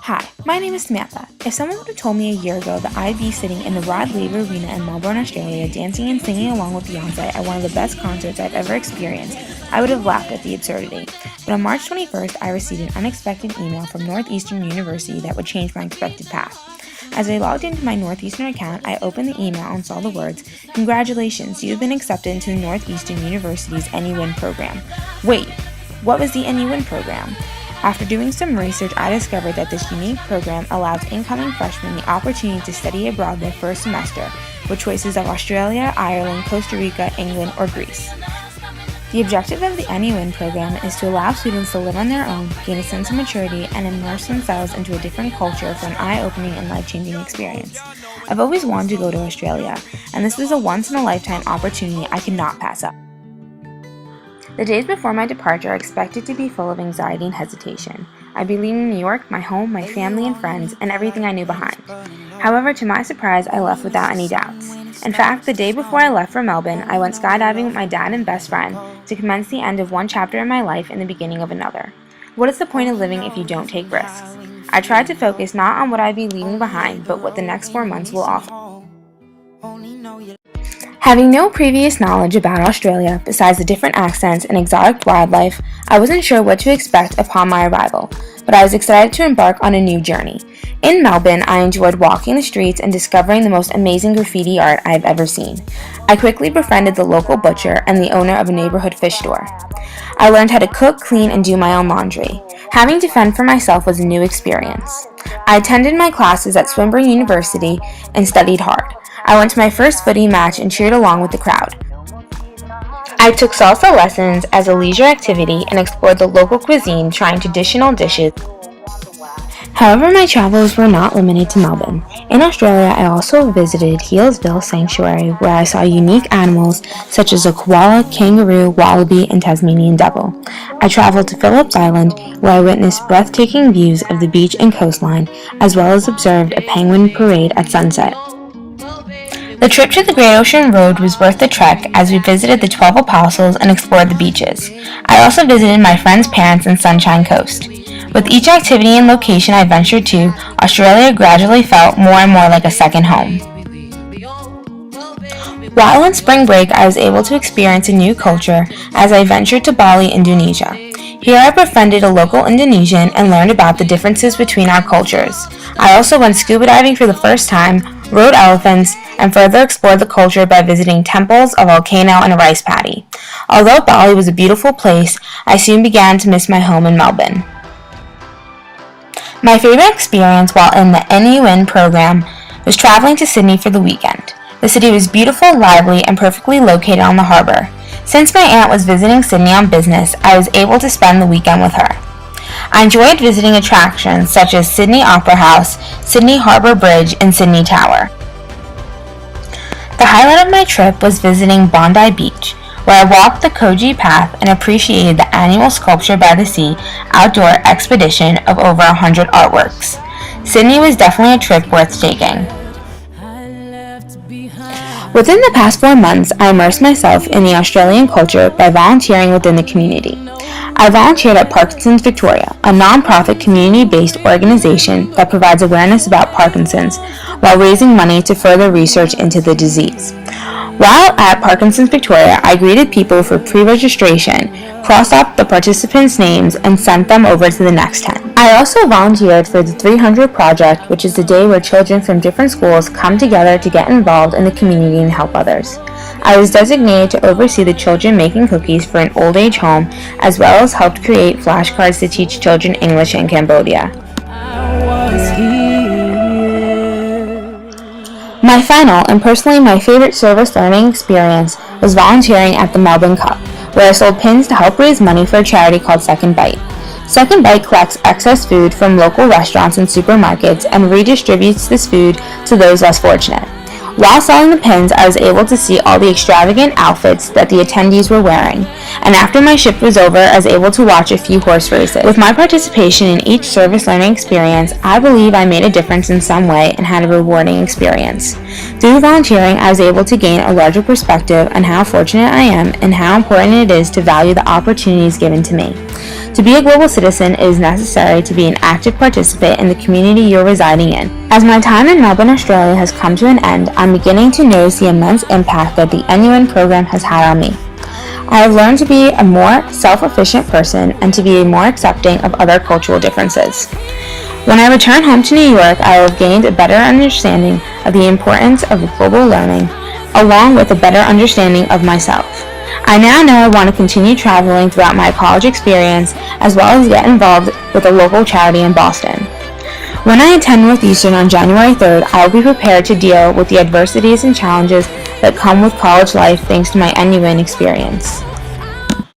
Hi, my name is Samantha. If someone would have told me a year ago that I'd be sitting in the Rod Laver Arena in Melbourne, Australia, dancing and singing along with Beyonce at one of the best concerts I've ever experienced, I would have laughed at the absurdity. But on March 21st, I received an unexpected email from Northeastern University that would change my expected path. As I logged into my Northeastern account, I opened the email and saw the words, "Congratulations, you have been accepted into the Northeastern University's NUWIN program." Wait, what was the NUWIN program? After doing some research, I discovered that this unique program allows incoming freshmen the opportunity to study abroad their first semester, with choices of Australia, Ireland, Costa Rica, England, or Greece. The objective of the NUWIN program is to allow students to live on their own, gain a sense of maturity, and immerse themselves into a different culture for an eye-opening and life-changing experience. I've always wanted to go to Australia, and this was a once-in-a-lifetime opportunity I could not pass up. The days before my departure are expected to be full of anxiety and hesitation. I'd be leaving New York, my home, my family and friends, and everything I knew behind. However, to my surprise, I left without any doubts. In fact, the day before I left for Melbourne, I went skydiving with my dad and best friend to commence the end of one chapter in my life and the beginning of another. What is the point of living if you don't take risks? I tried to focus not on what I'd be leaving behind, but what the next 4 months will offer. Having no previous knowledge about Australia, besides the different accents and exotic wildlife, I wasn't sure what to expect upon my arrival, but I was excited to embark on a new journey. In Melbourne, I enjoyed walking the streets and discovering the most amazing graffiti art I have ever seen. I quickly befriended the local butcher and the owner of a neighborhood fish store. I learned how to cook, clean, and do my own laundry. Having to fend for myself was a new experience. I attended my classes at Swinburne University and studied hard. I went to my first footy match and cheered along with the crowd. I took salsa lessons as a leisure activity and explored the local cuisine, trying traditional dishes. However, my travels were not limited to Melbourne. In Australia, I also visited Healesville Sanctuary, where I saw unique animals such as a koala, kangaroo, wallaby, and Tasmanian devil. I traveled to Phillips Island, where I witnessed breathtaking views of the beach and coastline, as well as observed a penguin parade at sunset. The trip to the Great Ocean Road was worth the trek as we visited the 12 Apostles and explored the beaches. I also visited my friend's parents in Sunshine Coast. With each activity and location I ventured to, Australia gradually felt more and more like a second home. While on spring break, I was able to experience a new culture as I ventured to Bali, Indonesia. Here I befriended a local Indonesian and learned about the differences between our cultures. I also went scuba diving for the first time, rode elephants, and further explored the culture by visiting temples, a volcano, and a rice paddy. Although Bali was a beautiful place, I soon began to miss my home in Melbourne. My favorite experience while in the NUWIN program was traveling to Sydney for the weekend. The city was beautiful, lively, and perfectly located on the harbour. Since my aunt was visiting Sydney on business, I was able to spend the weekend with her. I enjoyed visiting attractions such as Sydney Opera House, Sydney Harbour Bridge, and Sydney Tower. The highlight of my trip was visiting Bondi Beach, where I walked the Koji Path and appreciated the annual Sculpture by the Sea outdoor expedition of over 100 artworks. Sydney was definitely a trip worth taking. Within the past 4 months, I immersed myself in the Australian culture by volunteering within the community. I volunteered at Parkinson's Victoria, a non-profit community-based organization that provides awareness about Parkinson's while raising money to further research into the disease. While at Parkinson's Victoria, I greeted people for pre-registration, crossed out the participants' names, and sent them over to the next 10. I also volunteered for the 300 Project, which is the day where children from different schools come together to get involved in the community and help others. I was designated to oversee the children making cookies for an old age home, as well as helped create flashcards to teach children English in Cambodia. My final, and personally my favorite service learning experience, was volunteering at the Melbourne Cup, where I sold pins to help raise money for a charity called Second Bite. Second Bite collects excess food from local restaurants and supermarkets and redistributes this food to those less fortunate. While selling the pins, I was able to see all the extravagant outfits that the attendees were wearing, and after my shift was over, I was able to watch a few horse races. With my participation in each service learning experience, I believe I made a difference in some way and had a rewarding experience. Through volunteering, I was able to gain a larger perspective on how fortunate I am and how important it is to value the opportunities given to me. To be a global citizen, it is necessary to be an active participant in the community you're residing in. As my time in Melbourne, Australia has come to an end, I'm beginning to notice the immense impact that the NUN program has had on me. I have learned to be a more self-efficient person and to be more accepting of other cultural differences. When I return home to New York, I will have gained a better understanding of the importance of global learning, along with a better understanding of myself. I now know I want to continue traveling throughout my college experience, as well as get involved with a local charity in Boston. When I attend Northeastern on January 3rd, I will be prepared to deal with the adversities and challenges that come with college life thanks to my NUN experience.